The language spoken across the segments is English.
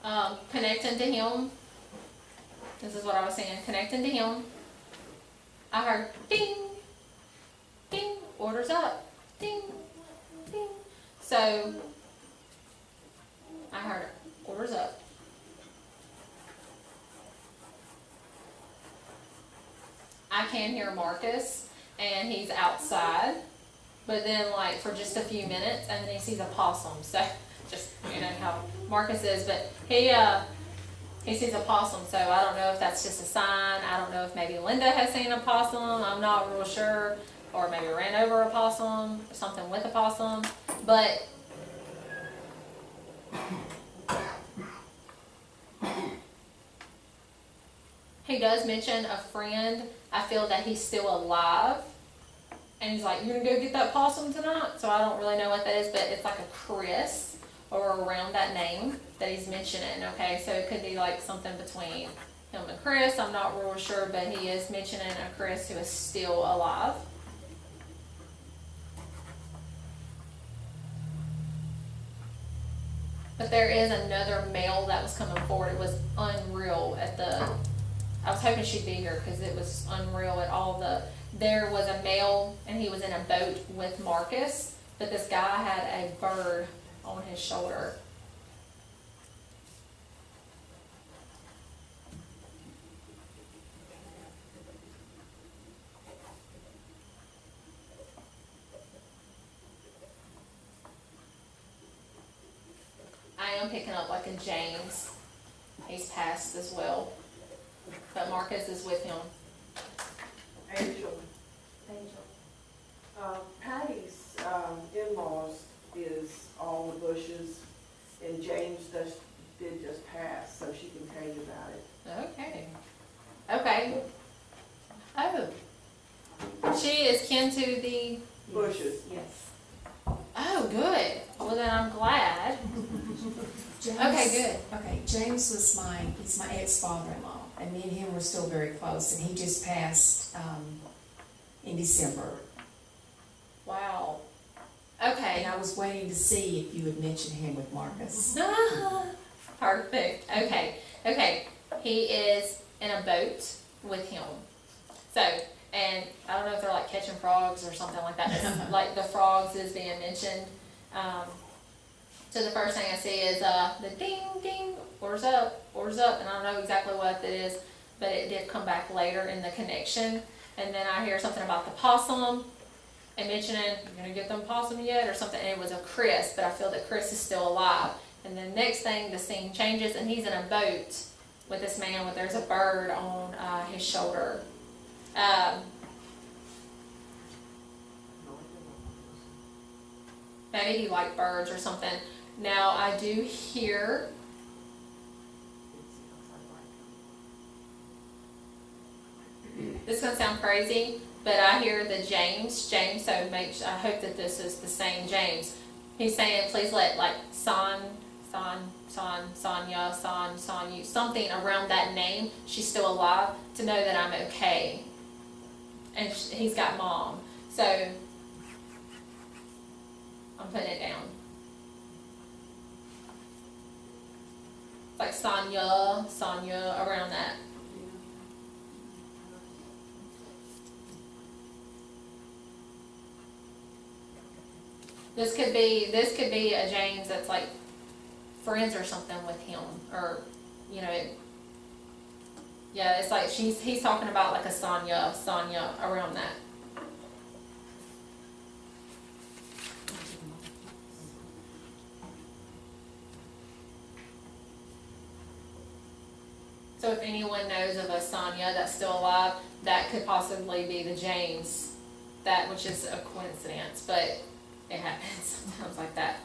Connecting to him. This is what I was saying. Connecting to him. I heard ding, ding, orders up, ding, ding. So I heard orders up. I can hear Marcus, and he's outside, but then like for just a few minutes, and then he sees a possum. So just how Marcus is, but he sees a possum. So I don't know if that's just a sign. I don't know if maybe Linda has seen a possum. I'm not real sure, or maybe ran over a possum or something with a possum, but. He does mention a friend. I feel that he's still alive. And he's like, you're gonna go get that possum tonight? So I don't really know what that is, but it's like a Chris or around that name that he's mentioning, okay? So it could be like something between him and Chris. I'm not real sure, but he is mentioning a Chris who is still alive. But there is another male that was coming forward. It was unreal I was hoping she'd be here because it was unreal at all there was a male and he was in a boat with Marcus, but this guy had a bird on his shoulder. I am picking up like a James. He's passed as well. But Marcus is with him. Angel. Patty's in-laws is all the Bushes, and James did just pass, so she can tell you about it. Okay. Okay. Oh. She is kin to the. Bushes. Yes. Oh, good. Well, then I'm glad. James, Okay, good. Okay, James was he's my ex-father-in-law, and me and him were still very close, and he just passed, in December. Wow. And Okay. I was waiting to see if you would mention him with Marcus. Perfect. Okay. Okay. He is in a boat with him. So, and I don't know if they're like catching frogs or something like that. It's like the frogs is being mentioned. So the first thing I see is the ding ding, oars up, and I don't know exactly what it is, but it did come back later in the connection. And then I hear something about the possum and mentioning, you're gonna get them possum yet or something. And it was a Chris, but I feel that Chris is still alive. And then next thing, the scene changes and he's in a boat with this man with there's a bird on his shoulder. Maybe he liked birds or something. Now I do hear this is gonna sound crazy, but I hear the James, so I hope that this is the same James. He's saying, please let like Sonya, you, something around that name, she's still alive, to know that I'm okay. And he's got mom. So I'm putting it down. Like Sonya, around that. This could be a James that's like friends or something with him, or yeah, it's like he's talking about like a Sonya around that. So if anyone knows of a Sonya that's still alive, that could possibly be the James, which is a coincidence, but it happens sometimes like that.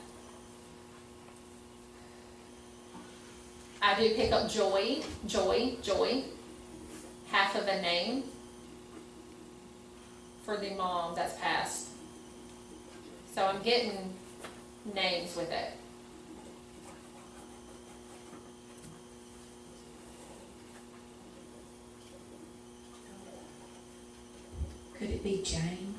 I do pick up Joy, half of a name for the mom that's passed. So I'm getting names with it. Could it be Jane?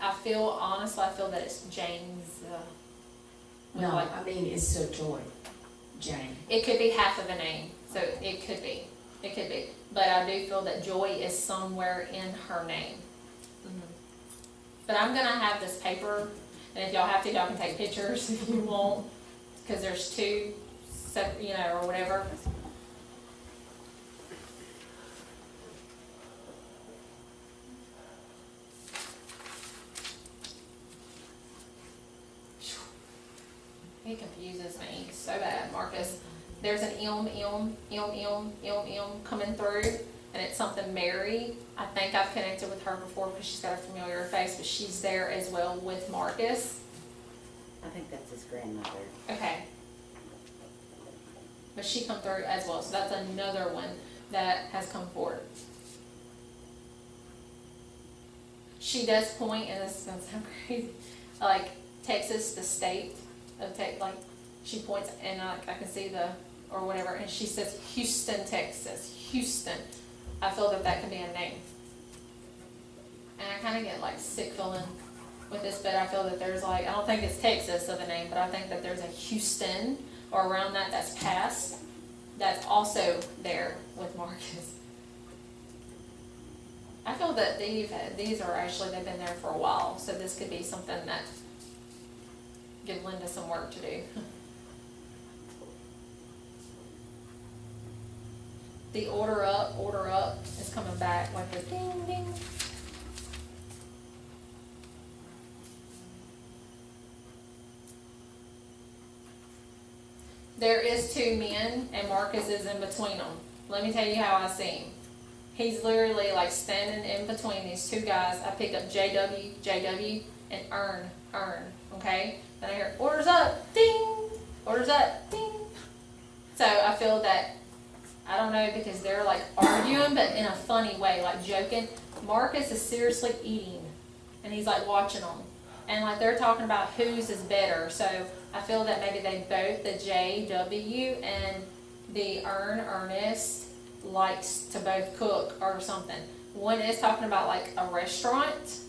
I feel that it's James. No, Like, I mean, it's still Joy, Jane. it could be half of a name, so it could be, but I do feel that Joy is somewhere in her name. But I'm gonna have this paper, and if y'all have to, y'all can take pictures if you want, cause there's two, you know, or whatever. He confuses me so bad, Marcus. There's an coming through, and it's something Mary. I think I've connected with her before because she's got a familiar face, but she's there as well with Marcus. I think that's his grandmother. Okay. But she come through as well, so that's another one that has come forward. She does point, and this is gonna sound crazy, like Texas, the state of like she points, and I can see or whatever, and she says Houston, Texas, Houston. I feel that could be a name. And I kind of get like sick feeling with this, but I feel that there's like, I don't think it's Texas of a name, but I think that there's a Houston or around that's past, that's also there with Marcus. I feel that these are actually, they've been there for a while, so this could be something that give Linda some work to do. The order up is coming back like a ding ding. There is two men, and Marcus is in between them. Let me tell you how I see him. He's literally like standing in between these two guys. I pick up JW, and Earn, okay? Then I hear, orders up, ding! Orders up, ding! So I feel that, I don't know, because they're like arguing, but in a funny way, like joking. Marcus is seriously eating, and he's like watching them. And like they're talking about whose is better. So I feel that maybe they both, the JW and the Ernest, likes to both cook or something. One is talking about like a restaurant.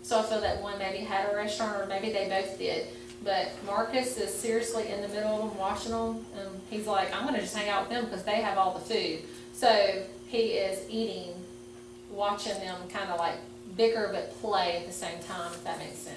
So I feel that one maybe had a restaurant, or maybe they both did. But Marcus is seriously in the middle of them, watching them, and he's like, I'm gonna just hang out with them because they have all the food. So he is eating, watching them kind of like bicker but play at the same time, if that makes sense.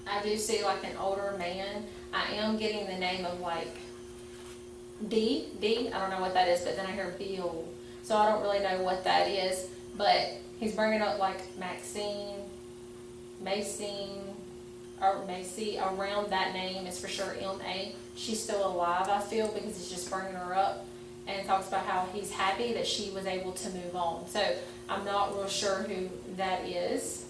I do see like an older man. I am getting the name of like D, I don't know what that is, but then I hear Bill. So I don't really know what that is, but he's bringing up like Macine, or Macy, around that name is for sure M.A. She's still alive, I feel, because he's just bringing her up, and talks about how he's happy that she was able to move on. So I'm not real sure who that is.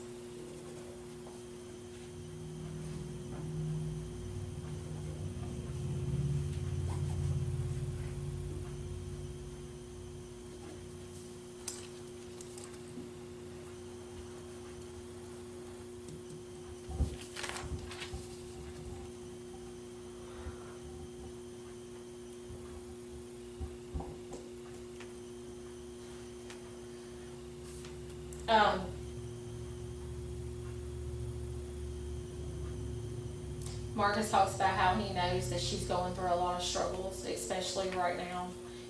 Marcus talks about how he knows that she's going through a lot of struggles, especially right now,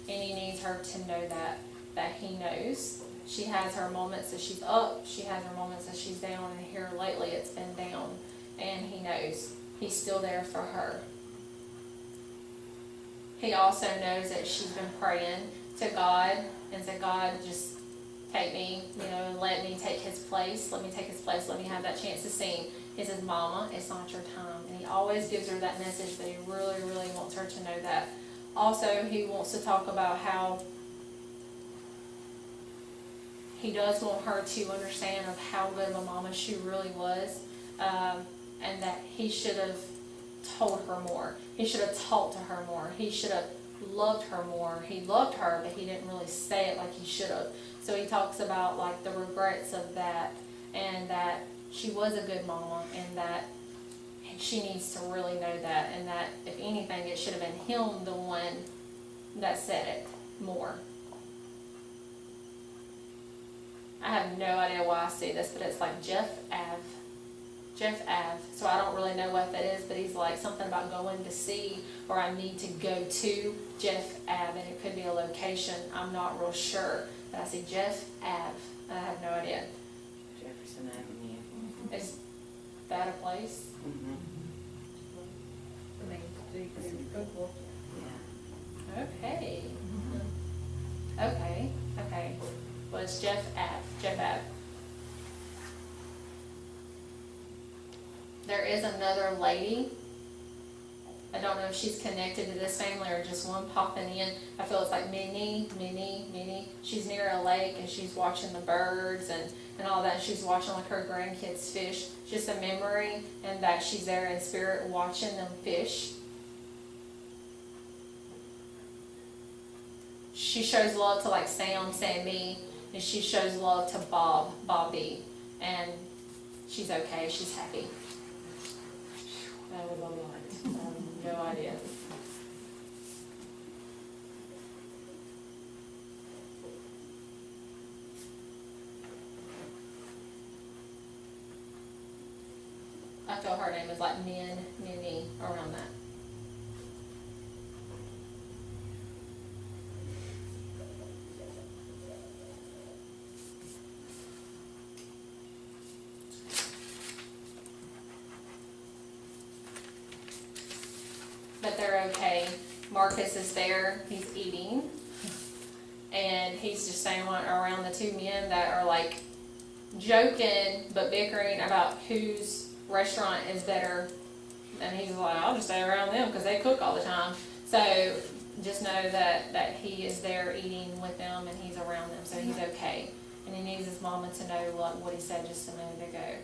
and he needs her to know that he knows. She has her moments that she's up, she has her moments that she's down, and here lately it's been down, and he knows. he's still there for her. He also knows that she's been praying to God and said, God, just take me, let me take his place, let me take his place, let me have that chance to sing. He says, Mama, it's not your time. And he always gives her that message that he really, really wants her to know that. Also, he wants to talk about how he does want her to understand of how good of a mama she really was, and that he should have told her more. He should have talked to her more. He should have loved her more. He loved her, but he didn't really say it like he should have. So he talks about like the regrets of that, and that she was a good mama, and that she needs to really know that, and that if anything, it should have been him, the one that said it more. I have no idea why I see this, but it's like Jeff Ave. So I don't really know what that is, but he's like something about going to see, or I need to go to Jeff Ave, and it could be a location. I'm not real sure, but I see Jeff Ave. I have no idea. Jefferson Avenue. Is that a place? Mm-hmm. I mean, so you can go Yeah. Okay. Okay. Well, it's Jeff Ave. There is another lady. I don't know if she's connected to this family or just one popping in. I feel it's like Minnie. She's near a lake and she's watching the birds and all that. She's watching like her grandkids fish. Just a memory, and that she's there in spirit watching them fish. She shows love to like Sam, Sammy, and she shows love to Bobby, and she's okay, she's happy. That was a lot. I have no idea. I feel her name is like Minnie, around that. But they're okay. Marcus is there, he's eating, and he's just staying around the two men that are like joking but bickering about whose restaurant is better. And he's like, I'll just stay around them because they cook all the time. So just know that he is there eating with them and he's around them, so he's okay. And he needs his mama to know what he said just a minute ago.